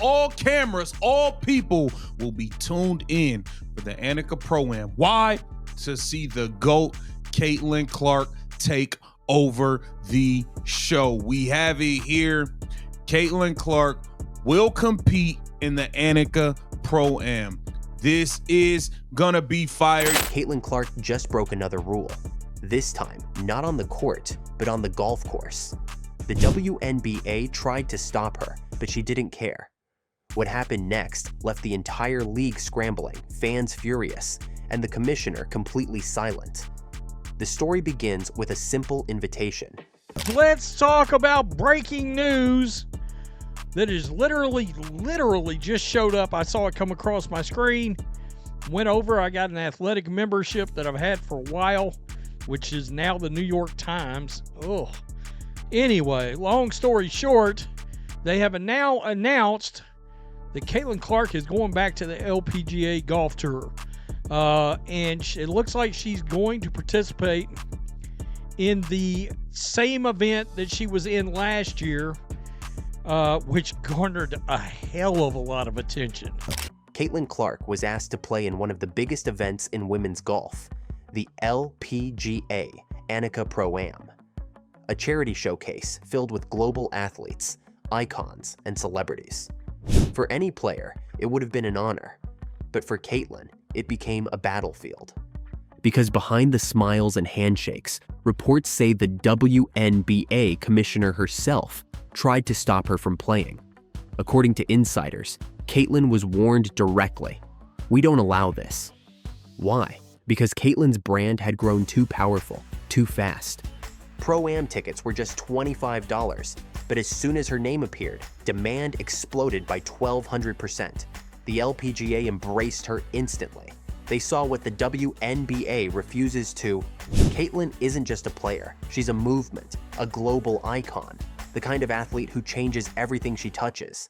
all cameras, all people will be tuned in for the Annika Pro-Am. Why? To see the GOAT, Caitlin Clark, take over the show. We have it here. Caitlin Clark will compete in the Annika Pro-Am. This is gonna be fire. Caitlin Clark just broke another rule. This time, not on the court, but on the golf course. The WNBA tried to stop her, but she didn't care. What happened next left the entire league scrambling, fans furious, and the commissioner completely silent. The story begins with a simple invitation. Let's talk about breaking news that is literally just showed up. I saw it come across my screen, went over. I got an athletic membership that I've had for a while, which is now the New York Times. Ugh. Anyway, long story short, they have now announced that Caitlin Clark is going back to the LPGA Golf Tour. And it looks like she's going to participate in the same event that she was in last year, which garnered a hell of a lot of attention. Caitlin Clark was asked to play in one of the biggest events in women's golf, the LPGA Annika Pro-Am, a charity showcase filled with global athletes, icons, and celebrities. For any player, it would have been an honor, but for Caitlin, it became a battlefield. Because behind the smiles and handshakes, reports say the WNBA commissioner herself tried to stop her from playing. According to insiders, Caitlin was warned directly, "We don't allow this." Why? Because Caitlin's brand had grown too powerful, too fast. Pro-Am tickets were just $25, but as soon as her name appeared, demand exploded by 1,200%. The LPGA embraced her instantly. They saw what the WNBA refuses to. Caitlin isn't just a player, she's a movement, a global icon, the kind of athlete who changes everything she touches.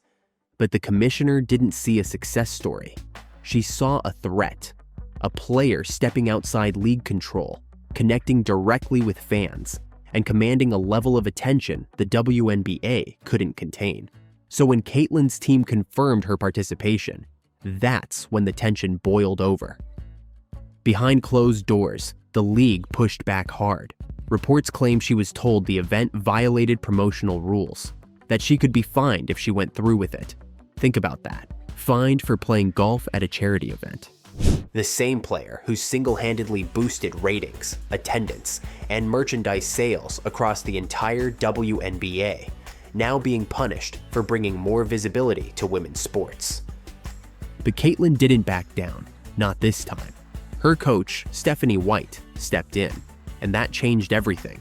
But the commissioner didn't see a success story. She saw a threat, a player stepping outside league control, connecting directly with fans, and commanding a level of attention the WNBA couldn't contain. So when Caitlin's team confirmed her participation, that's when the tension boiled over. Behind closed doors, the league pushed back hard. Reports claim she was told the event violated promotional rules, that she could be fined if she went through with it. Think about that. Fined for playing golf at a charity event. The same player who single-handedly boosted ratings, attendance, and merchandise sales across the entire WNBA, now being punished for bringing more visibility to women's sports. But Caitlin didn't back down, not this time. Her coach, Stephanie White, stepped in, and that changed everything.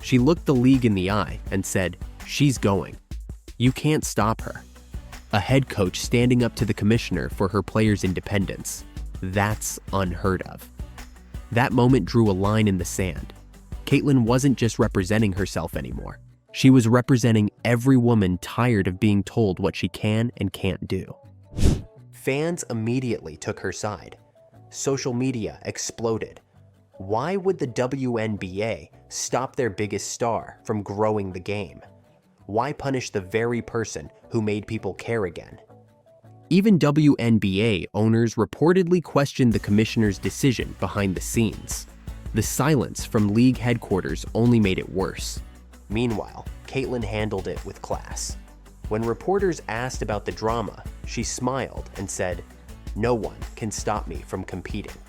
She looked the league in the eye and said, "She's going. You can't stop her." A head coach standing up to the commissioner for her players' independence. That's unheard of. That moment drew a line in the sand. Caitlin wasn't just representing herself anymore. She was representing every woman tired of being told what she can and can't do. Fans immediately took her side. Social media exploded. Why would the WNBA stop their biggest star from growing the game? Why punish the very person who made people care again? Even WNBA owners reportedly questioned the commissioner's decision behind the scenes. The silence from league headquarters only made it worse. Meanwhile, Caitlin handled it with class. When reporters asked about the drama, she smiled and said, "No one can stop me from competing.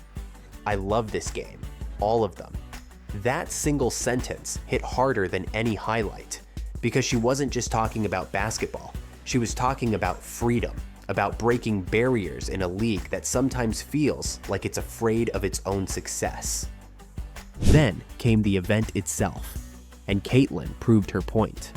I love this game, all of them." That single sentence hit harder than any highlight, because she wasn't just talking about basketball. She was talking about freedom, about breaking barriers in a league that sometimes feels like it's afraid of its own success. Then came the event itself, and Caitlin proved her point.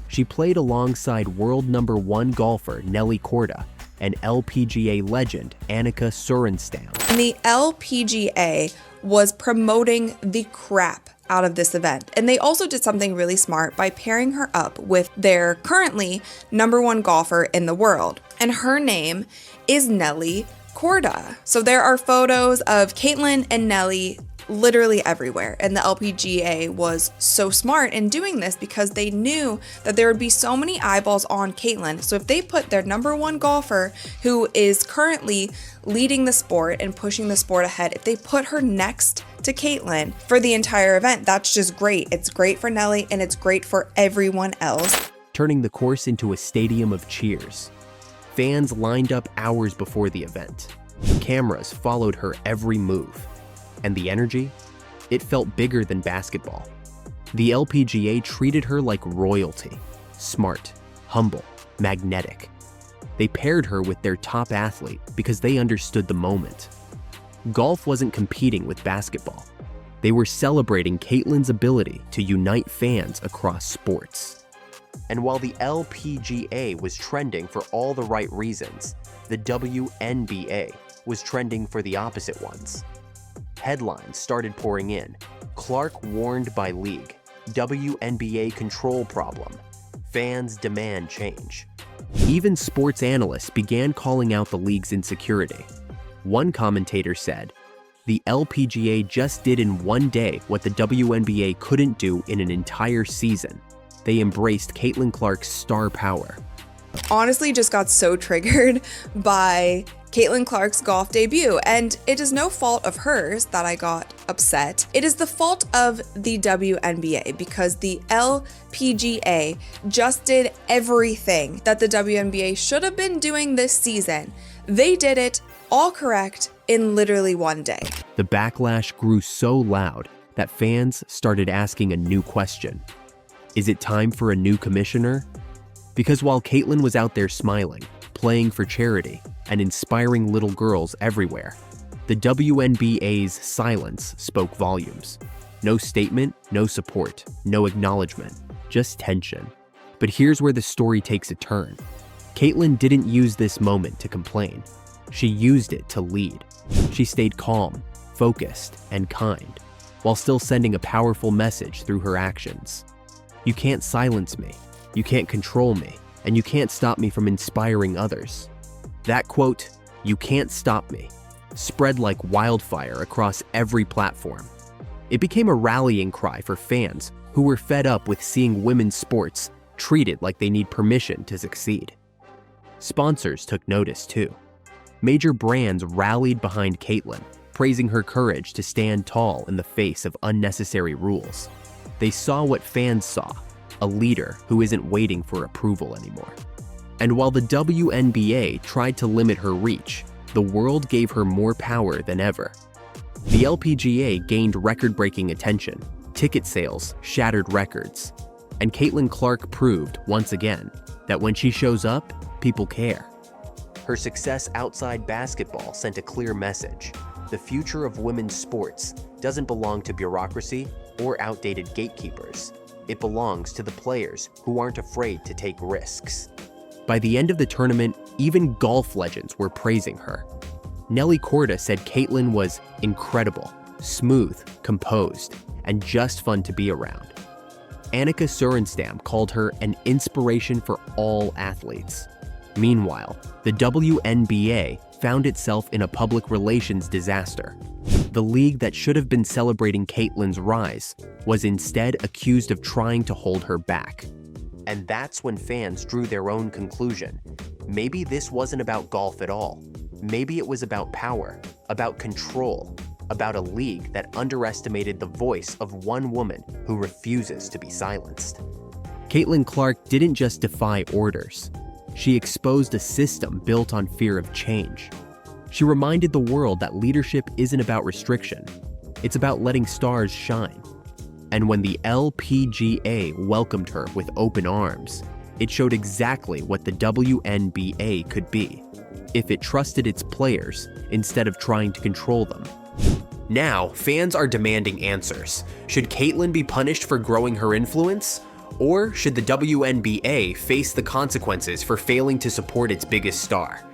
She played alongside world #1 golfer Nelly Korda and LPGA legend Annika Sorenstam. And the LPGA was promoting the crap out of this event. And they also did something really smart by pairing her up with their currently #1 golfer in the world. And her name is Nelly Korda. So there are photos of Caitlin and Nelly literally everywhere. And the LPGA was so smart in doing this because they knew that there would be so many eyeballs on Caitlin. So if they put their number one golfer, who is currently leading the sport and pushing the sport ahead, if they put her next to Caitlin for the entire event, that's just great. It's great for Nelly and it's great for everyone else. Turning the course into a stadium of cheers. Fans lined up hours before the event. Cameras followed her every move. And the energy? It felt bigger than basketball. The LPGA treated her like royalty. Smart, humble, magnetic. They paired her with their top athlete because they understood the moment. Golf wasn't competing with basketball. They were celebrating Caitlin's ability to unite fans across sports. And while the LPGA was trending for all the right reasons, the WNBA was trending for the opposite ones. Headlines started pouring in. Clark warned by league. WNBA control problem. Fans demand change. Even sports analysts began calling out the league's insecurity. One commentator said, "The LPGA just did in one day what the WNBA couldn't do in an entire season. They embraced Caitlin Clark's star power." Honestly, just got so triggered by Caitlin Clark's golf debut, and it is no fault of hers that I got upset. It is the fault of the WNBA because the LPGA just did everything that the WNBA should have been doing this season. They did it all correct in literally one day. The backlash grew so loud that fans started asking a new question. Is it time for a new commissioner? Because while Caitlin was out there smiling, playing for charity, and inspiring little girls everywhere, the WNBA's silence spoke volumes. No statement, no support, no acknowledgement, just tension. But here's where the story takes a turn. Caitlin didn't use this moment to complain. She used it to lead. She stayed calm, focused, and kind, while still sending a powerful message through her actions. You can't silence me, you can't control me, and you can't stop me from inspiring others. That quote, "You can't stop me," spread like wildfire across every platform. It became a rallying cry for fans who were fed up with seeing women's sports treated like they need permission to succeed. Sponsors took notice too. Major brands rallied behind Caitlin, praising her courage to stand tall in the face of unnecessary rules. They saw what fans saw, a leader who isn't waiting for approval anymore. And while the WNBA tried to limit her reach, the world gave her more power than ever. The LPGA gained record-breaking attention, ticket sales shattered records, and Caitlin Clark proved, once again, that when she shows up, people care. Her success outside basketball sent a clear message. The future of women's sports doesn't belong to bureaucracy or outdated gatekeepers. It belongs to the players who aren't afraid to take risks. By the end of the tournament, even golf legends were praising her. Nelly Korda said Caitlin was incredible, smooth, composed, and just fun to be around. Annika Sorenstam called her an inspiration for all athletes. Meanwhile, the WNBA found itself in a public relations disaster. The league that should have been celebrating Caitlin's rise was instead accused of trying to hold her back. And that's when fans drew their own conclusion. Maybe this wasn't about golf at all. Maybe it was about power, about control, about a league that underestimated the voice of one woman who refuses to be silenced. Caitlin Clark didn't just defy orders. She exposed a system built on fear of change. She reminded the world that leadership isn't about restriction. It's about letting stars shine. And when the LPGA welcomed her with open arms, it showed exactly what the WNBA could be, if it trusted its players instead of trying to control them. Now, fans are demanding answers. Should Caitlin be punished for growing her influence? Or should the WNBA face the consequences for failing to support its biggest star?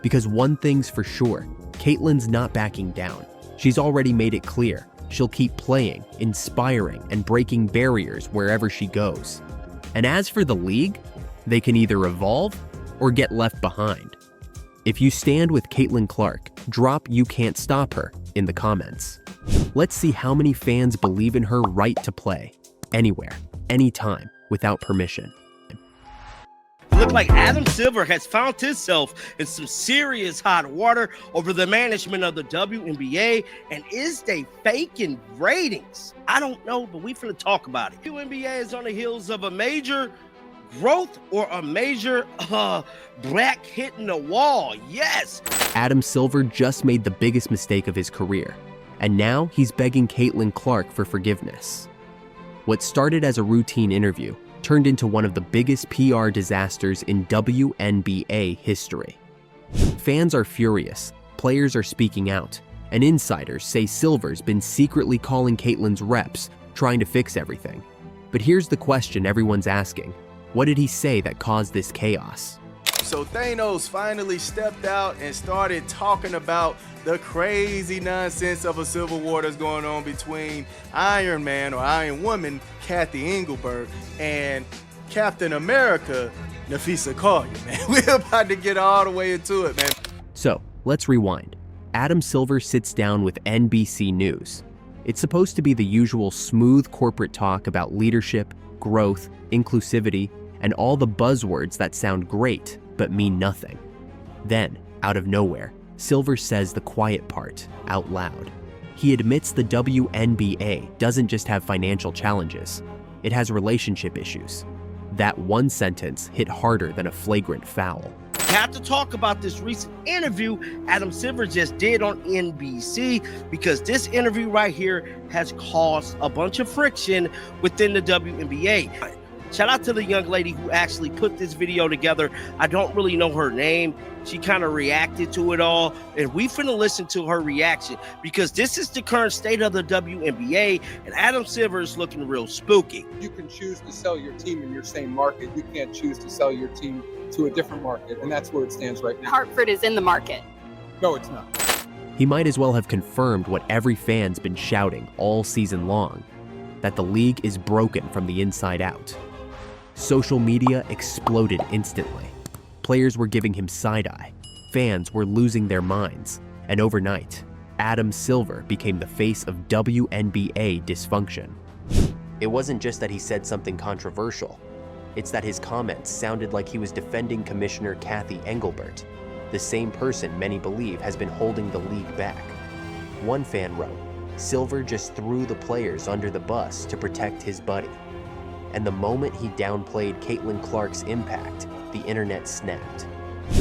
Because one thing's for sure, Caitlin's not backing down. She's already made it clear. She'll keep playing, inspiring, and breaking barriers wherever she goes. And as for the league, they can either evolve or get left behind. If you stand with Caitlin Clark, drop "You can't stop her" in the comments. Let's see how many fans believe in her right to play, anywhere, anytime, without permission. It looked like Adam Silver has found himself in some serious hot water over the management of the WNBA, and is they faking ratings? I don't know, but we finna talk about it. WNBA is on the heels of a major growth or a major black hitting the wall. Yes. Adam Silver just made the biggest mistake of his career, and now he's begging Caitlin Clark for forgiveness. What started as a routine interview turned into one of the biggest PR disasters in WNBA history. Fans are furious, players are speaking out, and insiders say Silver's been secretly calling Caitlin's reps, trying to fix everything. But here's the question everyone's asking. What did he say that caused this chaos? So Thanos finally stepped out and started talking about the crazy nonsense of a civil war that's going on between Iron Man or Iron Woman, Kathy Engelberg, and Captain America, Nafisa Collier, man. We're about to get all the way into it, man. So, let's rewind. Adam Silver sits down with NBC News. It's supposed to be the usual smooth corporate talk about leadership, growth, inclusivity, and all the buzzwords that sound great but mean nothing. Then, out of nowhere, Silver says the quiet part out loud. He admits the WNBA doesn't just have financial challenges, it has relationship issues. That one sentence hit harder than a flagrant foul. We have to talk about this recent interview Adam Silver just did on NBC, because this interview right here has caused a bunch of friction within the WNBA. Shout out to the young lady who actually put this video together. I don't really know her name. She kind of reacted to it all, and we finna listen to her reaction, because this is the current state of the WNBA, and Adam Silver is looking real spooky. You can choose to sell your team in your same market. You can't choose to sell your team to a different market, and that's where it stands right now. Hartford is in the market. No, it's not. He might as well have confirmed what every fan's been shouting all season long, that the league is broken from the inside out. Social media exploded instantly. Players were giving him side-eye. Fans were losing their minds. And overnight, Adam Silver became the face of WNBA dysfunction. It wasn't just that he said something controversial. It's that his comments sounded like he was defending Commissioner Kathy Engelbert, the same person many believe has been holding the league back. One fan wrote, "Silver just threw the players under the bus to protect his buddy." And the moment he downplayed Caitlin Clark's impact, the internet snapped.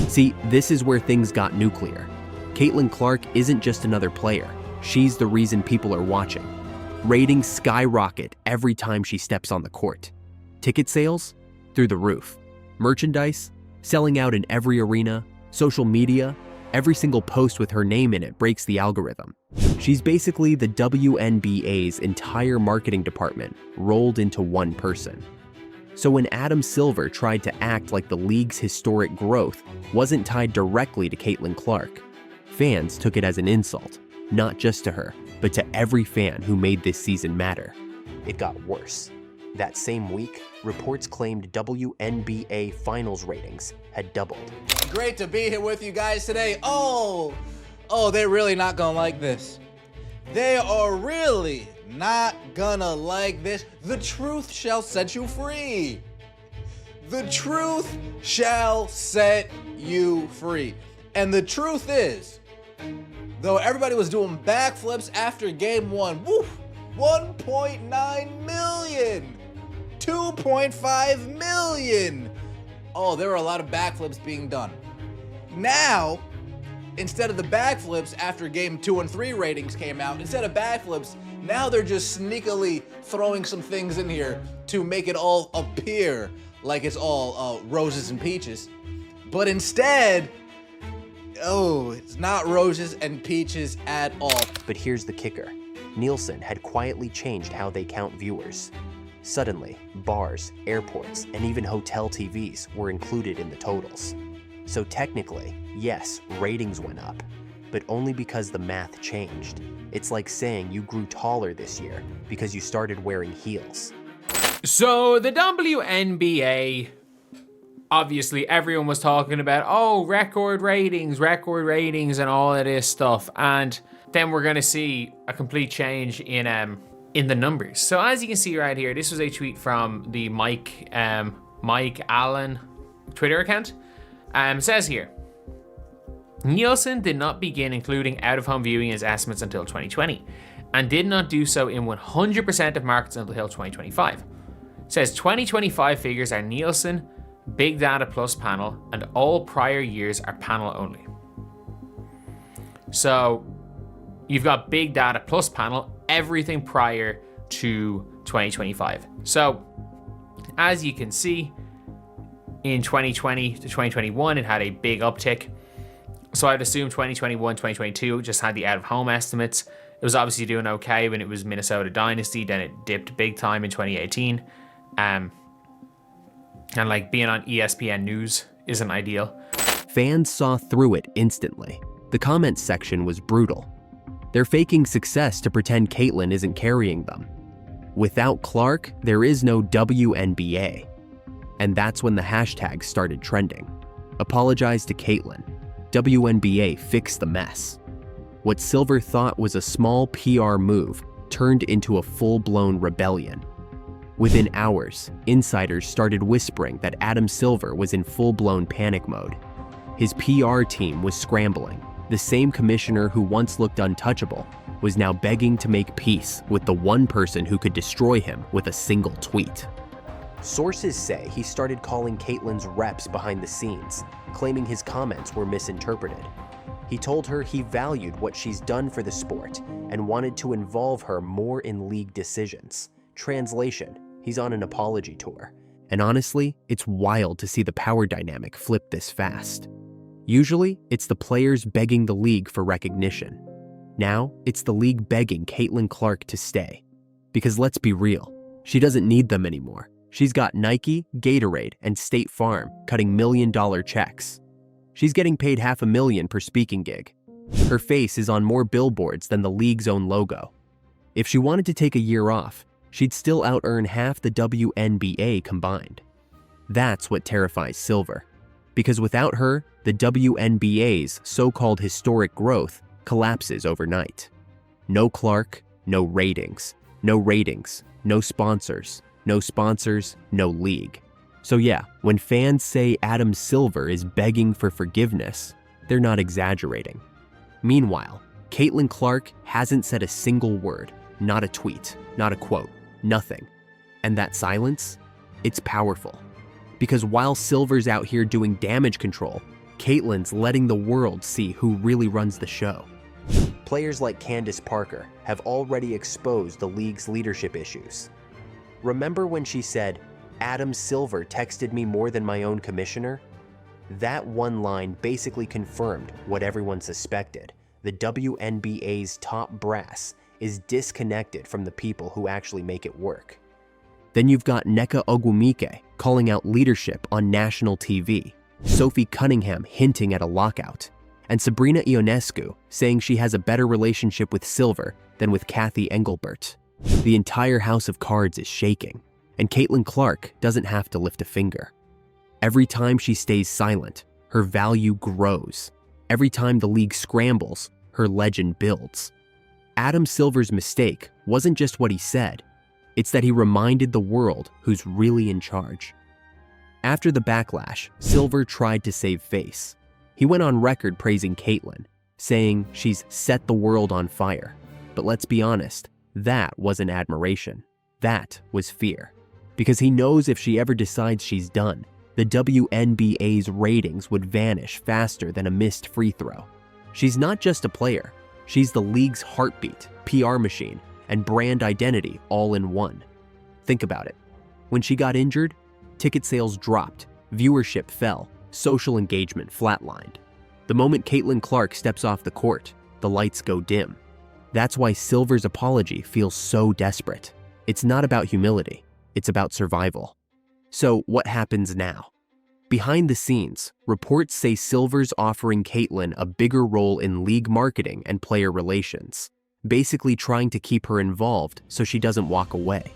See, this is where things got nuclear. Caitlin Clark isn't just another player. She's the reason people are watching. Ratings skyrocket every time she steps on the court. Ticket sales? Through the roof. Merchandise? Selling out in every arena. Social media? Every single post with her name in it breaks the algorithm. She's basically the WNBA's entire marketing department rolled into one person. So when Adam Silver tried to act like the league's historic growth wasn't tied directly to Caitlin Clark, fans took it as an insult, not just to her, but to every fan who made this season matter. It got worse. That same week, reports claimed WNBA finals ratings had doubled. Great to be here with you guys today. Oh, they're really not gonna like this. They are really not gonna like this. The truth shall set you free. The truth shall set you free. And the truth is, though everybody was doing backflips after game one, woo, 1.9 million, 2.5 million. Oh, there were a lot of backflips being done. Now, instead of the backflips after game 2 and 3 ratings came out, instead of backflips, now they're just sneakily throwing some things in here to make it all appear like it's all roses and peaches. But instead, it's not roses and peaches at all. But here's the kicker. Nielsen had quietly changed how they count viewers. Suddenly, bars, airports, and even hotel TVs were included in the totals. So technically, yes, ratings went up, but only because the math changed. It's like saying you grew taller this year because you started wearing heels. So the WNBA, obviously everyone was talking about, record ratings and all of this stuff. And then we're going to see a complete change in the numbers. So as you can see right here, this was a tweet from the Mike Allen Twitter account. It says here, Nielsen did not begin including out-of-home viewing in his estimates until 2020, and did not do so in 100% of markets until 2025. It says 2025 figures are Nielsen, Big Data Plus panel, and all prior years are panel only. So you've got Big Data Plus panel, everything prior to 2025. So as you can see, in 2020 to 2021, it had a big uptick. So I'd assume 2021, 2022 just had the out-of-home estimates. It was obviously doing okay when it was Minnesota Dynasty. Then it dipped big time in 2018. And like being on ESPN News isn't ideal. Fans saw through it instantly. The comments section was brutal. They're faking success to pretend Caitlyn isn't carrying them. Without Clark, there is no WNBA. And that's when the hashtag started trending. Apologize to Caitlyn. WNBA fixed the mess. What Silver thought was a small PR move turned into a full-blown rebellion. Within hours, insiders started whispering that Adam Silver was in full-blown panic mode. His PR team was scrambling. The same commissioner who once looked untouchable was now begging to make peace with the one person who could destroy him with a single tweet. Sources say he started calling Caitlyn's reps behind the scenes, claiming his comments were misinterpreted. He told her he valued what she's done for the sport and wanted to involve her more in league decisions. Translation, he's on an apology tour. And honestly, it's wild to see the power dynamic flip this fast. Usually, it's the players begging the league for recognition. Now, it's the league begging Caitlyn Clark to stay. Because let's be real, she doesn't need them anymore. She's got Nike, Gatorade, and State Farm cutting million-dollar checks. She's getting paid $500,000 per speaking gig. Her face is on more billboards than the league's own logo. If she wanted to take a year off, she'd still out-earn half the WNBA combined. That's what terrifies Silver. Because without her, the WNBA's so-called historic growth collapses overnight. No Clark, no ratings. No ratings, no sponsors. No sponsors, no league. So yeah, when fans say Adam Silver is begging for forgiveness, they're not exaggerating. Meanwhile, Caitlyn Clark hasn't said a single word, not a tweet, not a quote, nothing. And that silence? It's powerful. Because while Silver's out here doing damage control, Caitlyn's letting the world see who really runs the show. Players like Candace Parker have already exposed the league's leadership issues. Remember when she said, Adam Silver texted me more than my own commissioner? That one line basically confirmed what everyone suspected. The WNBA's top brass is disconnected from the people who actually make it work. Then you've got Nneka Ogwumike calling out leadership on national TV, Sophie Cunningham hinting at a lockout, and Sabrina Ionescu saying she has a better relationship with Silver than with Kathy Engelbert. The entire house of cards is shaking, and Caitlyn Clark doesn't have to lift a finger. Every time she stays silent, her value grows. Every time the league scrambles, her legend builds. Adam Silver's mistake wasn't just what he said, it's that he reminded the world who's really in charge. After the backlash, Silver tried to save face. He went on record praising Caitlyn, saying she's set the world on fire. But let's be honest, that wasn't admiration. That was fear. Because he knows if she ever decides she's done, the WNBA's ratings would vanish faster than a missed free throw. She's not just a player. She's the league's heartbeat, PR machine, and brand identity all in one. Think about it. When she got injured, ticket sales dropped, viewership fell, social engagement flatlined. The moment Caitlyn Clark steps off the court, the lights go dim. That's why Silver's apology feels so desperate. It's not about humility, it's about survival. So what happens now? Behind the scenes, reports say Silver's offering Caitlyn a bigger role in league marketing and player relations, basically trying to keep her involved so she doesn't walk away.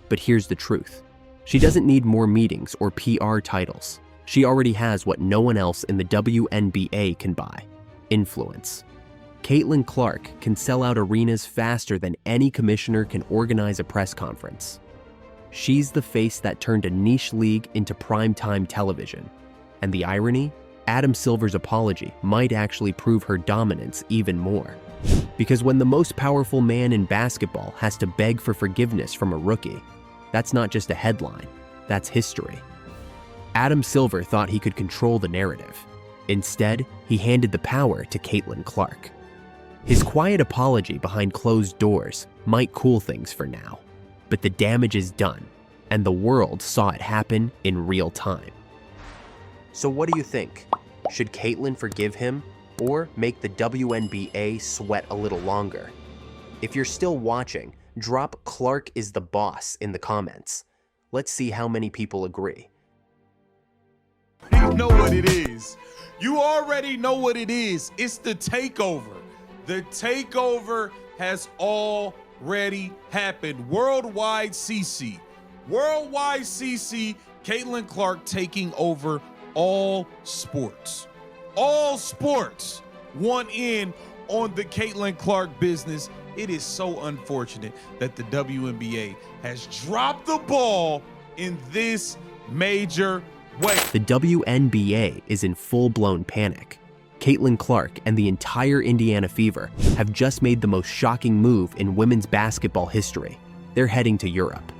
But here's the truth. She doesn't need more meetings or PR titles. She already has what no one else in the WNBA can buy: influence. Caitlin Clark can sell out arenas faster than any commissioner can organize a press conference. She's the face that turned a niche league into primetime television. And the irony? Adam Silver's apology might actually prove her dominance even more. Because when the most powerful man in basketball has to beg for forgiveness from a rookie, that's not just a headline, that's history. Adam Silver thought he could control the narrative. Instead, he handed the power to Caitlin Clark. His quiet apology behind closed doors might cool things for now, but the damage is done, and the world saw it happen in real time. So what do you think? Should Caitlin forgive him or make the WNBA sweat a little longer? If you're still watching, drop "Clark is the boss" in the comments. Let's see how many people agree. You know what it is. You already know what it is. It's the takeover. The takeover has already happened. Worldwide CC. Worldwide CC, Caitlin Clark taking over all sports. All sports want in on the Caitlin Clark business. It is so unfortunate that the WNBA has dropped the ball in this major way. The WNBA is in full-blown panic. Caitlin Clark and the entire Indiana Fever have just made the most shocking move in women's basketball history. They're heading to Europe.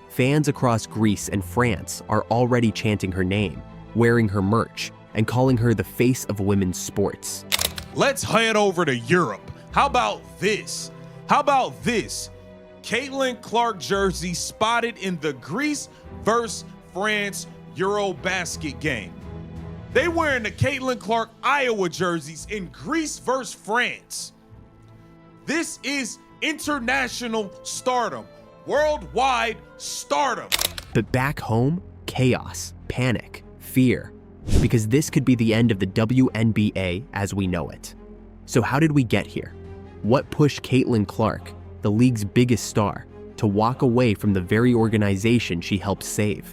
Fans across Greece and France are already chanting her name, wearing her merch, and calling her the face of women's sports. Let's head over to Europe. How about this? How about this? Caitlin Clark jersey spotted in the Greece versus France Eurobasket game. They wearing the Caitlin Clark Iowa jerseys in Greece versus France. This is international stardom, worldwide stardom. But back home, chaos, panic, fear, because this could be the end of the WNBA as we know it. So how did we get here? What pushed Caitlin Clark, the league's biggest star, to walk away from the very organization she helped save?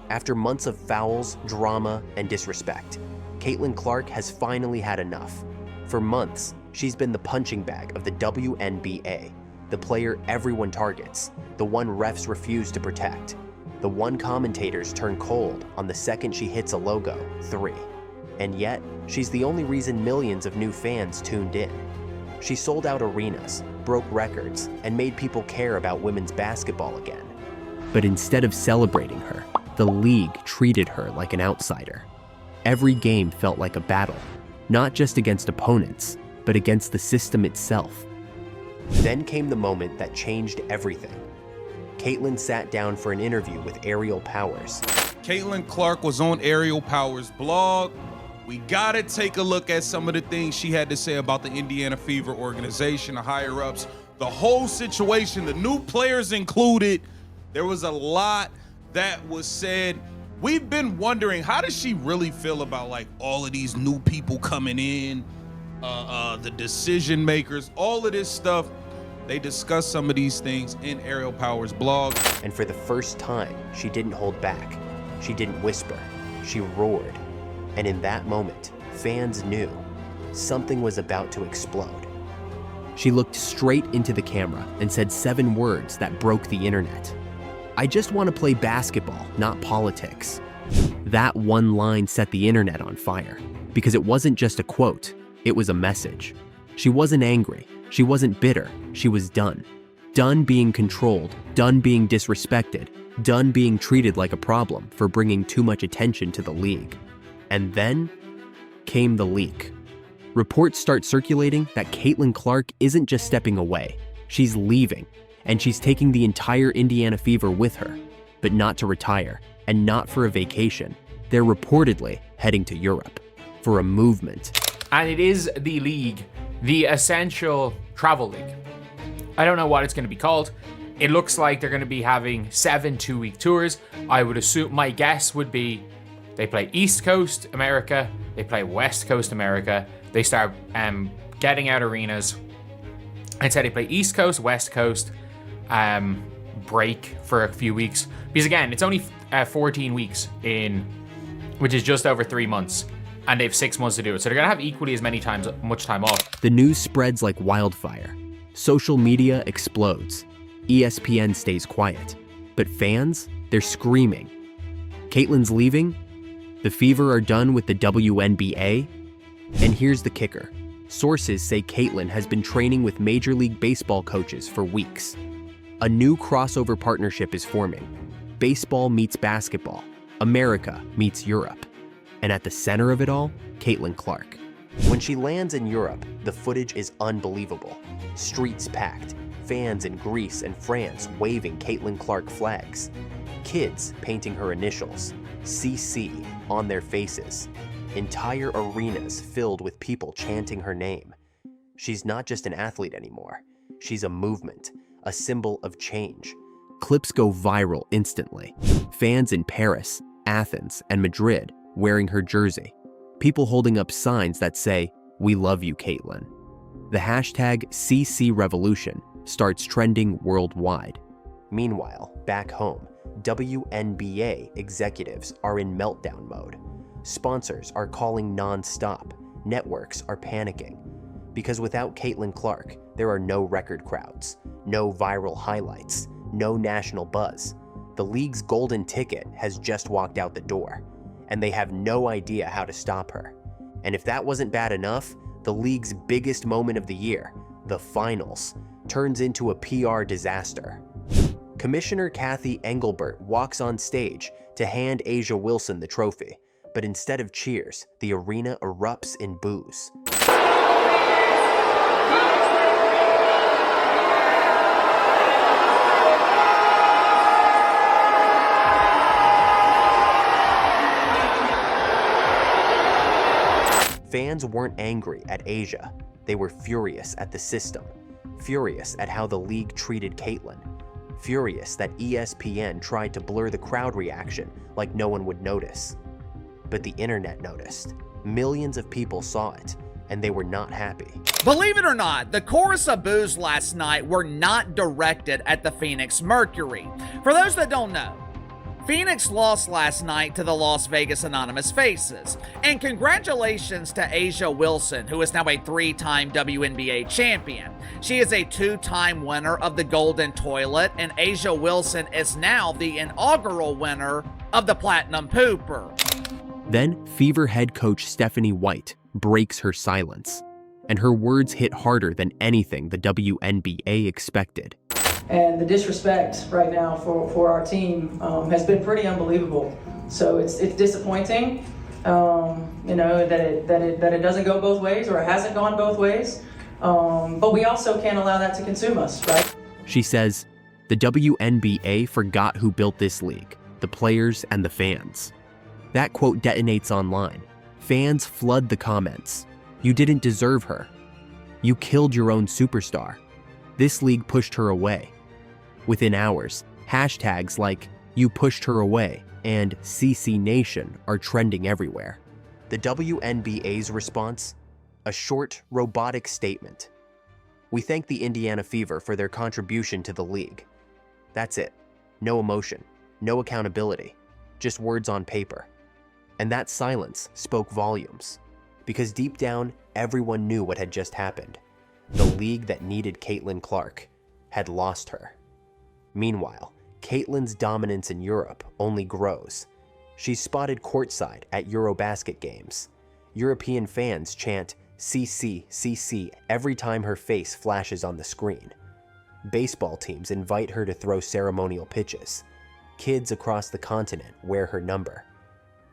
After months of fouls, drama, and disrespect, Caitlin Clark has finally had enough. For months, she's been the punching bag of the WNBA, the player everyone targets, the one refs refuse to protect, the one commentators turn cold on the second she hits a logo, 3. And yet, she's the only reason millions of new fans tuned in. She sold out arenas, broke records, and made people care about women's basketball again. But instead of celebrating her, the league treated her like an outsider. Every game felt like a battle, not just against opponents, but against the system itself. Then came the moment that changed everything. Caitlin sat down for an interview with Ariel Powers. Caitlin Clark was on Ariel Powers' blog. We gotta take a look at some of the things she had to say about the Indiana Fever organization, the higher-ups, the whole situation, the new players included. There was a lot that was said. We've been wondering, how does she really feel about like all of these new people coming in, the decision makers, all of this stuff. They discussed some of these things in Ariel Powers' blog. And for the first time, she didn't hold back. She didn't whisper. She roared. And in that moment, fans knew something was about to explode. She looked straight into the camera and said 7 words that broke the internet. "I just want to play basketball, not politics." That one line set the internet on fire, because it wasn't just a quote, it was a message. She wasn't angry, she wasn't bitter, she was done. Done being controlled, done being disrespected, done being treated like a problem for bringing too much attention to the league. And then came the leak. Reports start circulating that Caitlin Clark isn't just stepping away, she's leaving, and she's taking the entire Indiana Fever with her, but not to retire, and not for a vacation. They're reportedly heading to Europe for a movement. And it is the league, the Essential Travel League. I don't know what it's going to be called. It looks like they're going to be having 7 2-week tours. I would assume, my guess would be, they play East Coast America, they play West Coast America, they start getting out arenas. I'd say they play East Coast, West Coast, break for a few weeks. Because again, it's only 14 weeks in, which is just over 3 months and they have 6 months to do it. So they're gonna have equally as much time off. The news spreads like wildfire. Social media explodes. ESPN stays quiet. But fans, they're screaming. Caitlyn's leaving? The Fever are done with the WNBA? And here's the kicker. Sources say Caitlyn has been training with Major League Baseball coaches for weeks. A new crossover partnership is forming. Baseball meets basketball. America meets Europe. And at the center of it all, Caitlin Clark. When she lands in Europe, the footage is unbelievable. Streets packed, fans in Greece and France waving Caitlin Clark flags, kids painting her initials, CC, on their faces, entire arenas filled with people chanting her name. She's not just an athlete anymore. She's a movement, a symbol of change. Clips go viral instantly. Fans in Paris, Athens, and Madrid wearing her jersey. People holding up signs that say, "We love you, Caitlyn." The hashtag #CCRevolution starts trending worldwide. Meanwhile, back home, WNBA executives are in meltdown mode. Sponsors are calling non-stop. Networks are panicking. Because without Caitlin Clark, there are no record crowds, no viral highlights, no national buzz. The league's golden ticket has just walked out the door, and they have no idea how to stop her. And if that wasn't bad enough, the league's biggest moment of the year, the finals, turns into a PR disaster. Commissioner Kathy Engelbert walks on stage to hand A'ja Wilson the trophy, but instead of cheers, the arena erupts in boos. Fans weren't angry at A'ja. They were furious at the system, furious at how the league treated Caitlyn, furious that ESPN tried to blur the crowd reaction like no one would notice. But the internet noticed. Millions of people saw it, and they were not happy. Believe it or not, the chorus of boos last night were not directed at the Phoenix Mercury. For those that don't know, Phoenix lost last night to the Las Vegas Anonymous Faces. And congratulations to A'ja Wilson, who is now a 3-time WNBA champion. She is a 2-time winner of the Golden Toilet, and A'ja Wilson is now the inaugural winner of the Platinum Pooper. Then, Fever head coach Stephanie White breaks her silence, and her words hit harder than anything the WNBA expected. And the disrespect right now for our team has been pretty unbelievable. So it's disappointing, that it doesn't go both ways, or it hasn't gone both ways. But we also can't allow that to consume us, right? She says, the WNBA forgot who built this league, the players and the fans. That quote detonates online. Fans flood the comments. You didn't deserve her. You killed your own superstar. This league pushed her away. Within hours, hashtags like "You pushed her away" and "CC Nation" are trending everywhere. The WNBA's response? A short, robotic statement. We thank the Indiana Fever for their contribution to the league. That's it. No emotion, no accountability, just words on paper. And that silence spoke volumes, because deep down, everyone knew what had just happened. The league that needed Caitlin Clark had lost her. Meanwhile, Caitlyn's dominance in Europe only grows. She's spotted courtside at Eurobasket games. European fans chant "CC, CC" every time her face flashes on the screen. Baseball teams invite her to throw ceremonial pitches. Kids across the continent wear her number.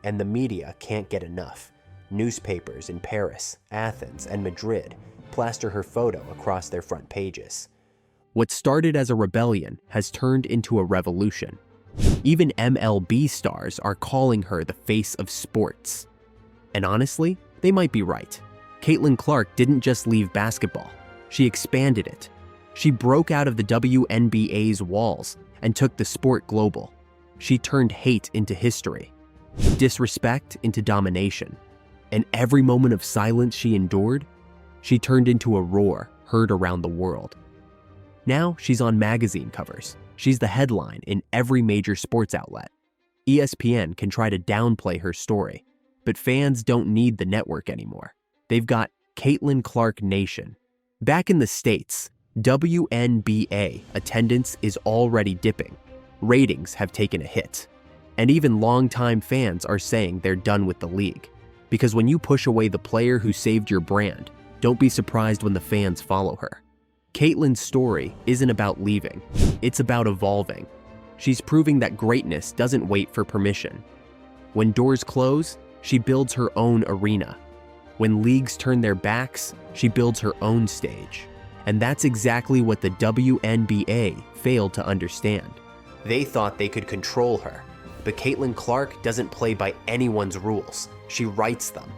And the media can't get enough. Newspapers in Paris, Athens, and Madrid plaster her photo across their front pages. What started as a rebellion has turned into a revolution. Even MLB stars are calling her the face of sports. And honestly, they might be right. Caitlin Clark didn't just leave basketball. She expanded it. She broke out of the WNBA's walls and took the sport global. She turned hate into history, disrespect into domination. And every moment of silence she endured, she turned into a roar heard around the world. Now she's on magazine covers. She's the headline in every major sports outlet. ESPN can try to downplay her story, But fans don't need the network anymore. They've got Caitlin Clark Nation. Back in the States, WNBA attendance is already dipping. Ratings have taken a hit. And even longtime fans are saying they're done with the league. Because when you push away the player who saved your brand, don't be surprised when the fans follow her. Caitlin's story isn't about leaving, it's about evolving. She's proving that greatness doesn't wait for permission. When doors close, she builds her own arena. When leagues turn their backs, she builds her own stage. And that's exactly what the WNBA failed to understand. They thought they could control her, but Caitlin Clark doesn't play by anyone's rules. She writes them.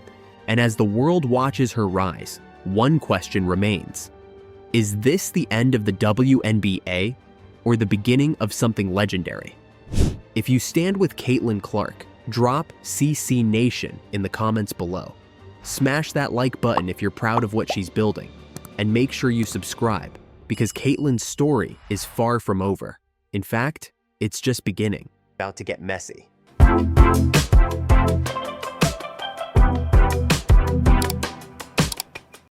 And as the world watches her rise, one question remains. Is this the end of the WNBA or the beginning of something legendary? If you stand with Caitlin Clark, drop CC Nation in the comments below. Smash that like button if you're proud of what she's building. And make sure you subscribe, because Caitlin's story is far from over. In fact, it's just beginning. About to get messy.